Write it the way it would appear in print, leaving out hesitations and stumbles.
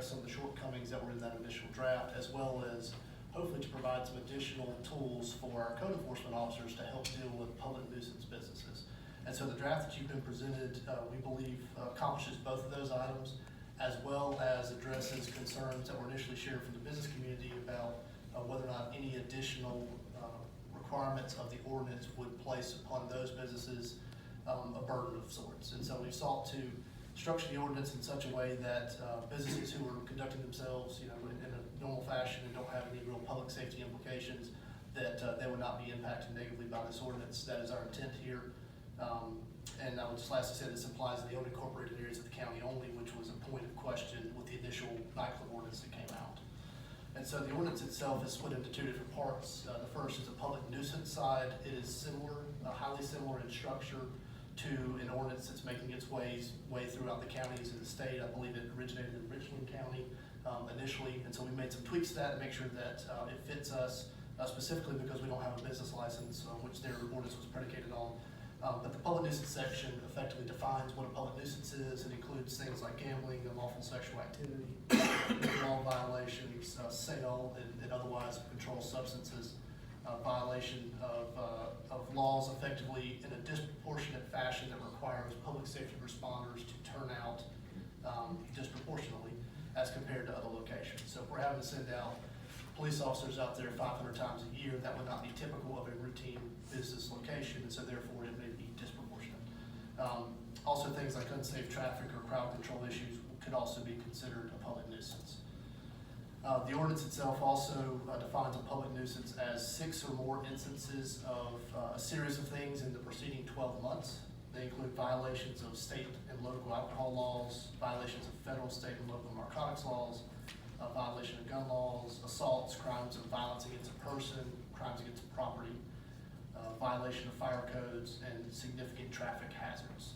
address some of the shortcomings that were in that initial draft, as well as hopefully to provide some additional tools for our code enforcement officers to help deal with public nuisance businesses. And so the draft that you've been presented, we believe accomplishes both of those items, as well as addresses concerns that were initially shared from the business community about whether or not any additional requirements of the ordinance would place upon those businesses a burden of sorts. And so we sought to structure the ordinance in such a way that businesses who are conducting themselves, in a normal fashion and don't have any real public safety implications, that they would not be impacted negatively by this ordinance. That is our intent here. And I would just lastly say this applies to the unincorporated areas of the county only, which was a point of question with the initial nightclub ordinance that came out. And so the ordinance itself is split into two different parts. The first is the public nuisance side. It is similar, highly similar in structure to an ordinance that's making its way throughout the counties in the state. I believe it originated in Richland County initially, and so we made some tweaks to that to make sure that it fits us, specifically because we don't have a business license, which their ordinance was predicated on. But the public nuisance section effectively defines what a public nuisance is. It includes things like gambling, unlawful sexual activity, law violations, sale and otherwise controlled substances, violation of laws effectively in a disproportionate fashion that requires public safety responders to turn out disproportionately as compared to other locations. So if we're having to send out police officers out there 500 times a year, that would not be typical of a routine business location, and so therefore it may be disproportionate. Also, things like unsafe traffic or crowd control issues could also be considered a public nuisance. The ordinance itself also defines a public nuisance as 6 or more instances of a series of things in the preceding 12 months. They include violations of state and local alcohol laws, violations of federal, state, and local narcotics laws, violation of gun laws, assaults, crimes of violence against a person, crimes against property, violation of fire codes, and significant traffic hazards.